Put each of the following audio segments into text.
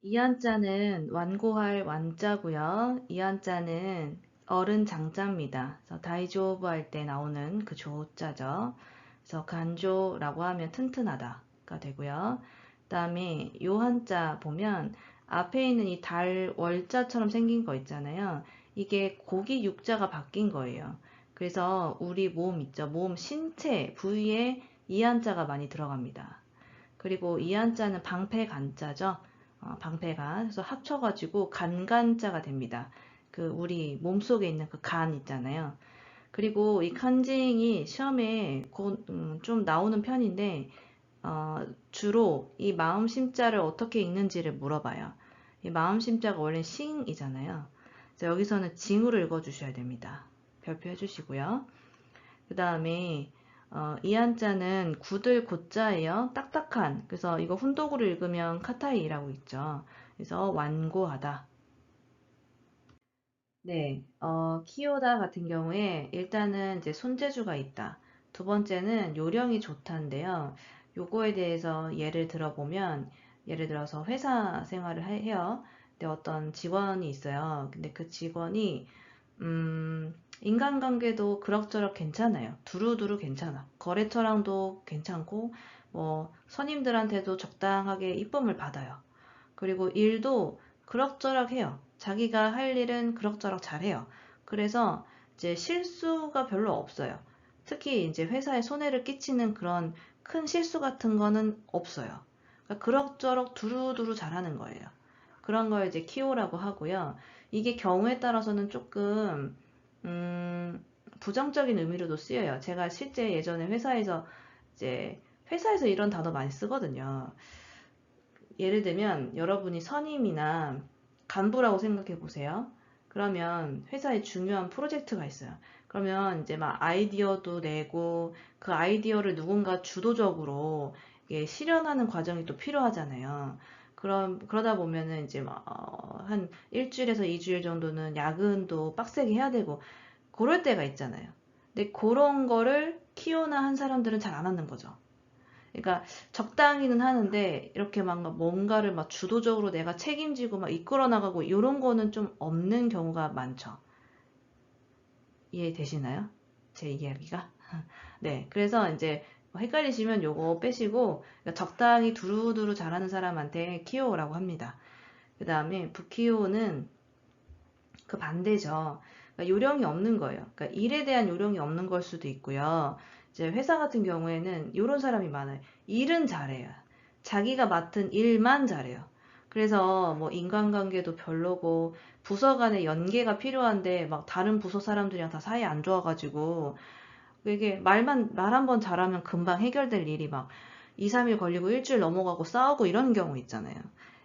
이 한자는 완고할 완자고요. 이 한자는 어른 장자입니다. 그래서 다이조부 할 때 나오는 그 조자죠. 그래서 간조라고 하면 튼튼하다가 되고요. 그다음에 요 한자 보면 앞에 있는 이 달 월자처럼 생긴 거 있잖아요. 이게 고기 육자가 바뀐 거예요. 그래서 우리 몸 있죠. 몸 신체 부위에 이 한자가 많이 들어갑니다. 그리고 이 한자는 방패 간자죠. 방패간. 그래서 합쳐가지고 간간자가 됩니다. 그 우리 몸속에 있는 그 간 있잖아요. 그리고 이 간징이 시험에 좀 나오는 편인데 주로 이 마음심자를 어떻게 읽는지를 물어봐요. 이 마음심자가 원래 싱이잖아요. 그래서 여기서는 징으로 읽어주셔야 됩니다. 별표 해주시고요. 그 다음에 이 한자는 굳을 곧자예요. 딱딱한. 그래서 이거 훈독으로 읽으면 카타이라고 있죠. 그래서 완고하다. 네, 키요다 같은 경우에 일단은 이제 손재주가 있다. 두 번째는 요령이 좋다인데요. 요거에 대해서 예를 들어보면 예를 들어서 회사 생활을 해요. 근데 어떤 직원이 있어요. 근데 그 직원이 인간관계도 그럭저럭 괜찮아요. 두루두루 괜찮아. 거래처랑도 괜찮고, 뭐, 선임들한테도 적당하게 이쁨을 받아요. 그리고 일도 그럭저럭 해요. 자기가 할 일은 그럭저럭 잘해요. 그래서 이제 실수가 별로 없어요. 특히 이제 회사에 손해를 끼치는 그런 큰 실수 같은 거는 없어요. 그러니까 그럭저럭 두루두루 잘하는 거예요. 그런 걸 이제 키오라고 하고요. 이게 경우에 따라서는 조금 음, 부정적인 의미로도 쓰여요. 제가 실제 예전에 회사에서 이런 단어 많이 쓰거든요. 예를 들면 여러분이 선임이나 간부라고 생각해 보세요. 그러면 회사에 중요한 프로젝트가 있어요. 그러면 이제 막 아이디어도 내고 그 아이디어를 누군가 주도적으로 실현하는 과정이 또 필요하잖아요. 그러다 보면은 이제 한 일주일에서 2주일 정도는 야근도 빡세게 해야 되고 그럴 때가 있잖아요. 근데 그런 거를 키오나 한 사람들은 잘 안 하는 거죠. 그러니까 적당히는 하는데 이렇게 막 뭔가를 막 주도적으로 내가 책임지고 막 이끌어 나가고 이런 거는 좀 없는 경우가 많죠. 이해되시나요? 제 이야기가? 네, 그래서 이제 헷갈리시면 요거 빼시고 그러니까 적당히 두루두루 잘하는 사람한테 키오라고 합니다. 그 다음에 부키오는 그 반대죠. 그러니까 요령이 없는 거예요. 그러니까 일에 대한 요령이 없는 걸 수도 있고요. 이제 회사 같은 경우에는 이런 사람이 많아요. 일은 잘해요. 자기가 맡은 일만 잘해요. 그래서 뭐 인간관계도 별로고 부서 간의 연계가 필요한데 막 다른 부서 사람들이랑 다 사이 안 좋아가지고 이게 말 한 번 잘하면 금방 해결될 일이 막 2, 3일 걸리고 일주일 넘어가고 싸우고 이런 경우 있잖아요.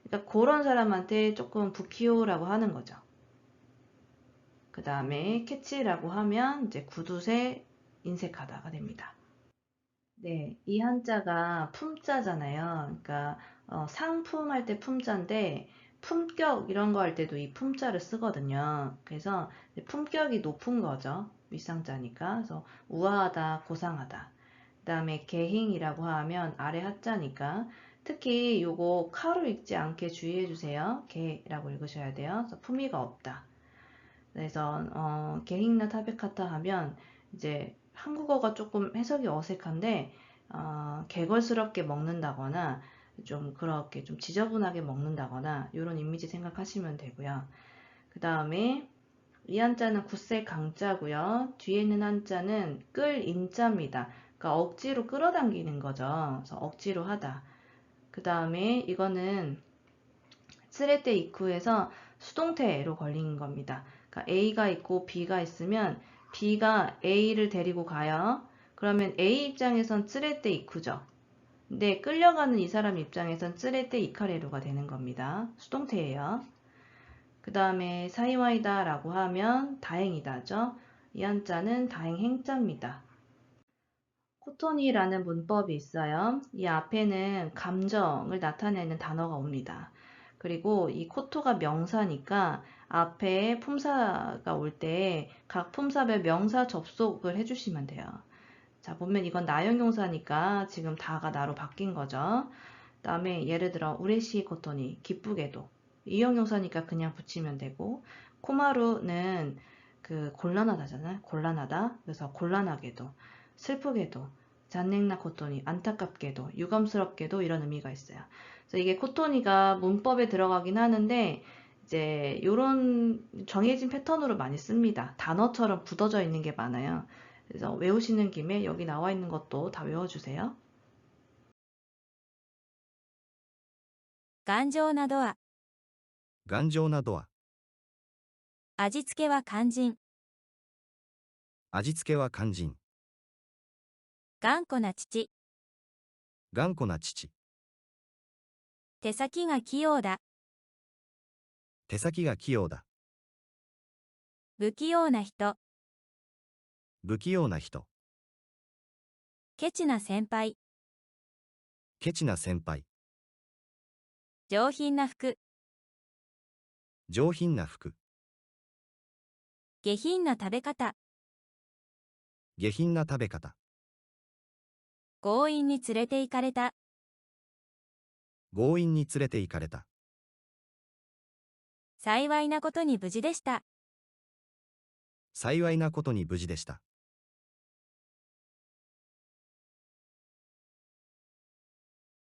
그러니까 그런 사람한테 조금 부키오라고 하는 거죠. 그 다음에 캐치라고 하면 이제 구두쇠 인색하다가 됩니다. 네, 이 한자가 품자잖아요. 그러니까 상품 할 때 품자인데 품격 이런 거 할 때도 이 품자를 쓰거든요. 그래서 품격이 높은 거죠. 윗상자니까. 그래서 우아하다, 고상하다. 그 다음에 개행이라고 하면 아래 하자니까 특히 요거 카로 읽지 않게 주의해 주세요. 개라고 읽으셔야 돼요. 그래서 품위가 없다. 그래서 게행나 타베카타 하면 이제 한국어가 조금 해석이 어색한데 개걸스럽게 먹는다거나 좀 그렇게 좀 지저분하게 먹는다거나 이런 이미지 생각하시면 되고요. 그 다음에 이 한자는 굳세 강자고요. 뒤에 있는 한자는 끌 인자입니다. 그러니까 억지로 끌어당기는 거죠. 그래서 억지로 하다. 그 다음에 이거는 쓰레때 이쿠에서 수동태로 걸린 겁니다. 그러니까 A가 있고 B가 있으면 B가 A를 데리고 가요. 그러면 A 입장에선 쓰레때 이쿠죠. 근데 끌려가는 이 사람 입장에선 쓰레때 이카레루가 되는 겁니다. 수동태예요. 그 다음에 사이와이다 라고 하면 다행이다죠. 이 한자는 다행행자입니다. 코토니라는 문법이 있어요. 이 앞에는 감정을 나타내는 단어가 옵니다. 그리고 이 코토가 명사니까 앞에 품사가 올 때 각 품사별 명사 접속을 해주시면 돼요. 자, 보면 이건 나형용사니까 지금 다가 나로 바뀐 거죠. 그다음에 예를 들어 우레시 코토니 기쁘게도 이형용사니까 그냥 붙이면 되고 코마루는 그 곤란하다잖아요. 곤란하다. 그래서 곤란하게도 슬프게도 잔넨나 코토니 안타깝게도 유감스럽게도 이런 의미가 있어요. 그래서 이게 코토니가 문법에 들어가긴 하는데 이제 요런 정해진 패턴으로 많이 씁니다. 단어처럼 굳어져 있는 게 많아요. 그래서 외우시는 김에 여기 나와 있는 것도 다 외워주세요. 頑丈なドア。頑丈なドア。味付けは肝心。味付けは肝心。頑固な父。頑固な父。手先が器用だ。手先が器用だ。不器用な人。不器用な人。ケチな先輩。ケチな先輩。上品な服。上品な服。下品な食べ方。下品な食べ方。強引に連れて行かれた。強引に連れて行かれた。幸いなことに無事でした。幸いなことに無事でした。